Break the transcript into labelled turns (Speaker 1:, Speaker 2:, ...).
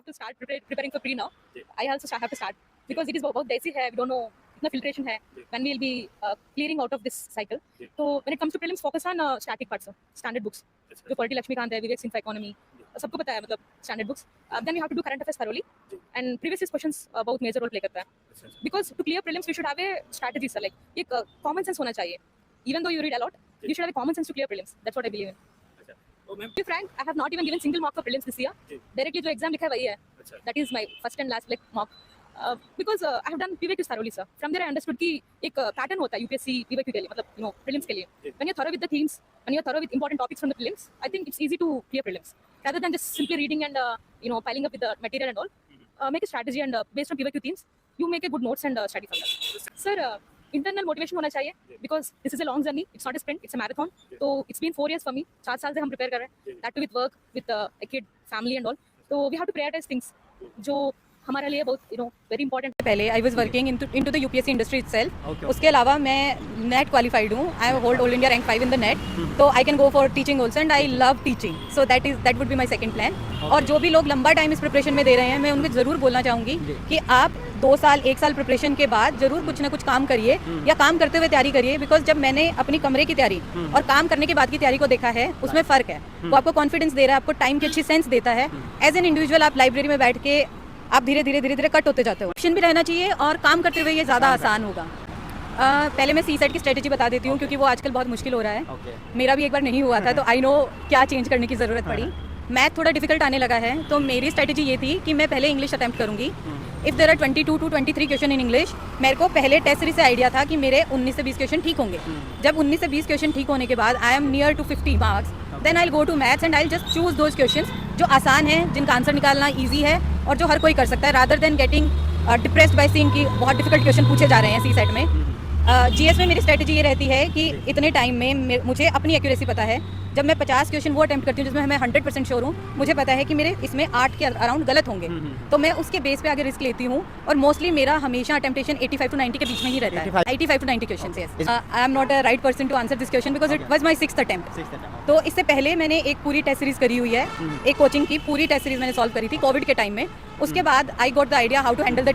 Speaker 1: have to start preparing for pre now. I also have to start because it is बहुत dicey है. We don't know कितना filtration है. When we will be clearing out of this cycle. So when it comes to prelims, focus on static parts, standard books. जो Polity Lakshmikant है, Vivek Singh for economy. सबको पता है मतलब standard books. Then you have to do current affairs thoroughly. And previous year's questions बहुत major role play करता है. Because to clear prelims, you should have a strategy, sir. Like एक common sense होना चाहिए. Even though you read a lot, you should have a common sense to clear prelims. That's what I believe in. To be frank, I have not even given single mock for prelims this year. Directly जो exam लिखा है वही है. That is my first and last like mock. Because I have done PVQs thoroughly, sir. From there I understood कि एक pattern होता है UPSC PVQ के लिए, मतलब prelims के लिए. When you're thorough with the themes, when you're thorough with important topics from the prelims, I think it's easy to clear prelims rather than just simply reading and piling up with the material and all. Make a strategy and based on PVQ themes, you make a good notes and study from that. Sir, internal motivation होना चाहिए because this is a long journey. It's not a sprint. It's a marathon. So it's been 4 years for me. 4 साल से हम prepare कर रहे हैं. That too with work, with a kid, family and all. So we have to prioritize things. जो हमारे लिए बहुत very important.
Speaker 2: पहले I was working into the UPSC industry itself. उसके अलावा मैं NET qualified हूँ. I hold All India rank 5 in the NET. तो I can go for teaching also and I love teaching. So that would be my second plan. और जो भी लोग लंबा टाइम इस प्रिपरेशन में दे रहे हैं, मैं उनको ज़रूर बोलना चाहूँगी कि आप 2 साल 1 साल प्रिपरेशन के बाद जरूर कुछ ना कुछ काम करिए या काम करते हुए तैयारी करिए. बिकॉज जब मैंने अपनी कमरे की तैयारी और काम करने के बाद की तैयारी को देखा है, उसमें फ़र्क है. वो आपको कॉन्फिडेंस दे रहा है, आपको टाइम की अच्छी सेंस देता है. एज एन इंडिविजुअल आप लाइब्रेरी में बैठ के आप धीरे धीरे कट होते जाते हो. ऑप्शन भी रहना चाहिए और काम करते हुए ये ज़्यादा आसान होगा. पहले मैं CSET की स्ट्रेटेजी बता देती हूँ क्योंकि वो आजकल बहुत मुश्किल हो रहा है. मेरा भी एक बार नहीं हुआ था तो आई नो क्या चेंज करने की ज़रूरत पड़ी. मैथ थोड़ा डिफिकल्ट आने लगा है तो मेरी स्ट्रेटेजी ये थी कि मैं पहले इंग्लिश अटैम्प्ट करूँगी. If there are 22 to 23 question in English, मेरे को पहले टेस्ट सीरीज से आइडिया था कि मेरे 19 से 20 क्वेश्चन ठीक होंगे. जब 19 से 20 क्वेश्चन ठीक होने के बाद I am near to 50 marks, then I will go to maths and I will just choose those question जो आसान है, जिनका आंसर निकालना ईजी है और जो हर कोई कर सकता है, rather than getting depressed by seeing कि बहुत डिफिकल्ट क्वेश्चन पूछे जा रहे हैं CSET में. GS में मेरी स्ट्रेटेजी ये रहती है कि इतने टाइम में मुझे अपनी एक्यूरेसी पता है. जब मैं 50 क्वेश्चन वो अटैम्प्ट करती हूँ जिसमें मैं 100% श्योर हूँ, मुझे पता है कि मेरे इसमें 8 के अराउंड गलत होंगे, तो मैं उसके बेस पे आगे रिस्क लेती हूँ. और मोस्टली मेरा हमेशा अटेम्प्टेशन 85 to 90 के बीच में ही रहता है. 85 to 90 question. Yes, I am not a right person to answer this question because it was my 6th attempt. तो इससे पहले मैंने एक पूरी टेस्ट सीरीज करी हुई है, एक कोचिंग की पूरी टेस्ट सीरीज मैंने सॉल्व करी थी कोविड के टाइम में. उसके बाद I got the idea how to handle the